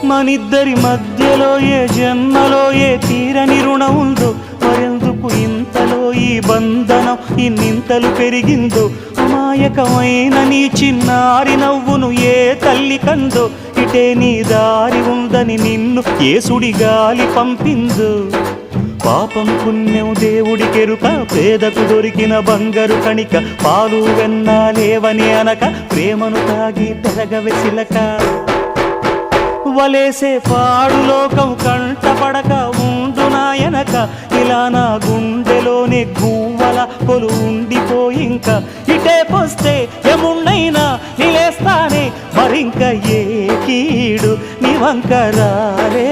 మనిద్దరి మధ్యలో ఏ జన్మలో ఏ తీరని రుణం ఉందో, మరెందుకు ఇంతలో ఈ బంధనం ఇన్నింతలు పెరిగిందో. అమాయకమైన నీ చిన్నారి నవ్వును ఏ తల్లి కందో, ఇటే నీ దారి ఉందని నిన్ను ఏ సుడిగాలి పంపిందో. పాపం పుణ్యం దేవుడికెరుక, పేదకు దొరికిన బంగారు కణిక, పాలు వెన్నాలేవని అనక ప్రేమను తాగి పెరగవెసిలక. వలేసే పాడు లోకం కంటపడక ఉండు నాయనక, ఇలా నా గుండెలోనే గువ్వల కొలు ఉండిపోయింక. ఇటే పోస్తే ఎమున్నైనా నిలేస్తానే, మరింక ఏ కీడు నివంకరాలే.